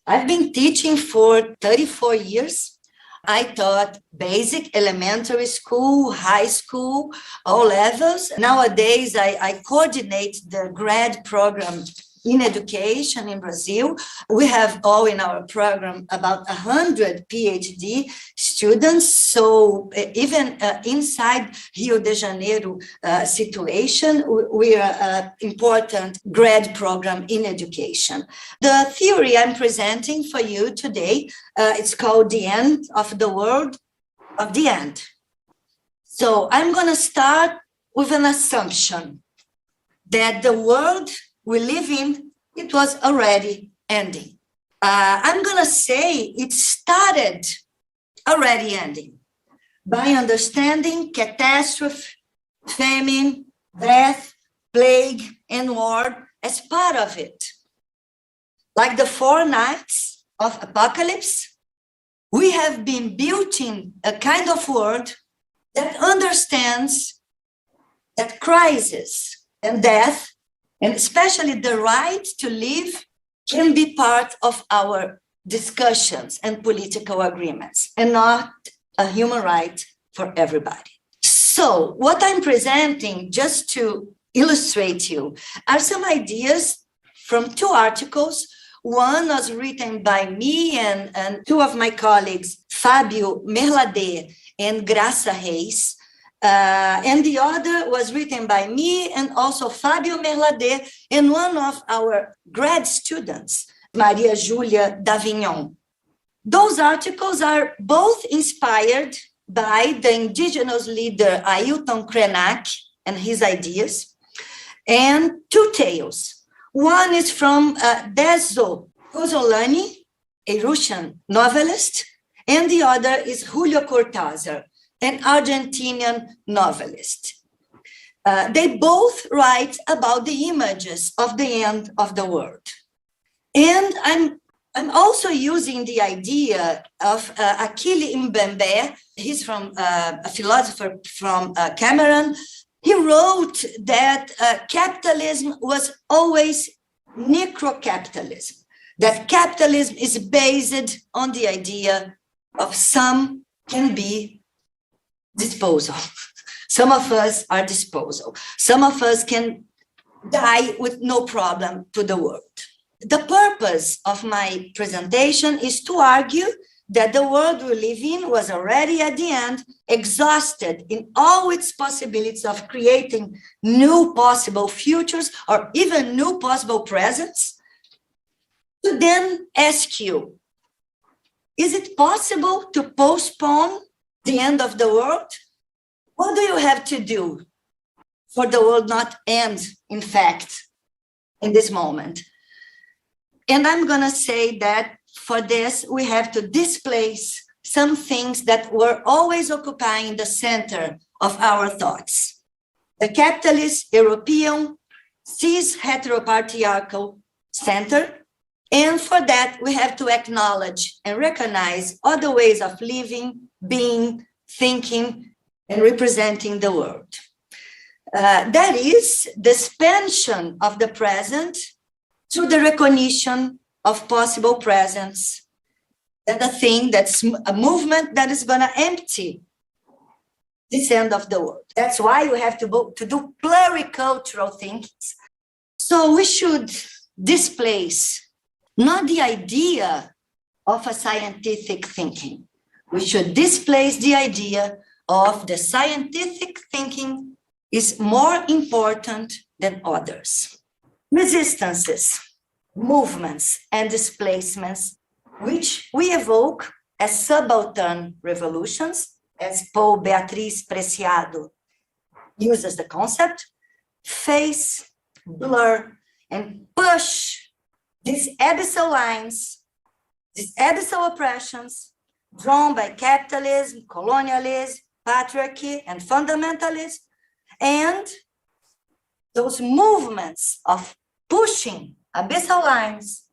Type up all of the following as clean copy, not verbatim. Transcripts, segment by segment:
I've been teaching for 34 years. I taught basic, elementary school, high school, all levels. Nowadays, I coordinate the grad program in education in Brazil. We have all in our program about 100 PhD students. So even inside Rio de Janeiro situation, we are an important grad program in education. The theory I'm presenting for you today, it's called The End of the World of the End. So I'm going to start with an assumption that the world we live in, it was already ending. I'm going to say it started already ending by understanding catastrophe, famine, death, plague, and war as part of it. Like the 4 nights of apocalypse, we have been building a kind of world that understands that crisis and death, and especially the right to live, can be part of our discussions and political agreements, and not a human right for everybody. So what I'm presenting, just to illustrate you, are some ideas from 2 articles. One was written by me and 2 of my colleagues, Fábio Merladé and Graça Reis. And the other was written by me and also Fábio Merladé and one of our grad students, Maria Júlia Davignon. Those articles are both inspired by the indigenous leader Ailton Krenak and his ideas, and 2 tales. One is from Deso Cosolani, a Russian novelist, and the other is Julio Cortázar, an Argentinian novelist. They both write about the images of the end of the world. And I'm also using the idea of Achille Mbembe. He's from a philosopher from Cameroon. He wrote that capitalism was always necro-capitalism, that capitalism is based on the idea of some can be disposal. Some of us are disposal. Some of us can die with no problem to the world. The purpose of my presentation is to argue that the world we live in was already at the end, exhausted in all its possibilities of creating new possible futures or even new possible presents. To then ask you, is it possible to postpone the end of the world? What do you have to do for the world not end, in fact, in this moment? And I'm going to say that for this, we have to displace some things that were always occupying the center of our thoughts. The capitalist, European, cis heteropatriarchal center. And for that, we have to acknowledge and recognize other ways of living, being, thinking, and representing the world. That is the expansion of the present through the recognition of possible presence, and a thing that's a movement that is going to empty this end of the world. That's why we have to do pluricultural thinking. So we should displace not the idea of a scientific thinking. We should displace the idea of the scientific thinking is more important than others. Resistances, movements, and displacements, which we evoke as subaltern revolutions, as Paul Beatriz Preciado uses the concept, face, blur, and push these abyssal lines, these abyssal oppressions drawn by capitalism, colonialism, patriarchy, and fundamentalism, and those movements of pushing abyssal lines,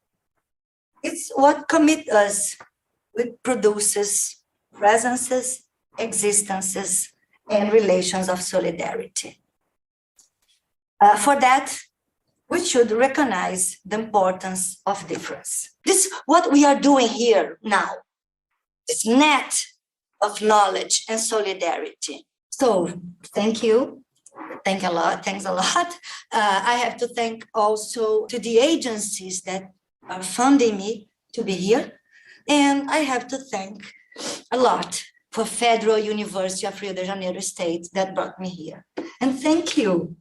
it's what commit us with produces presences, existences, and relations of solidarity. For that, we should recognize the importance of difference. This is what we are doing here now, this net of knowledge and solidarity. So thank you. Thanks a lot. I have to thank also to the agencies that are funding me to be here. And I have to thank a lot for Federal University of Rio de Janeiro State that brought me here. And thank you.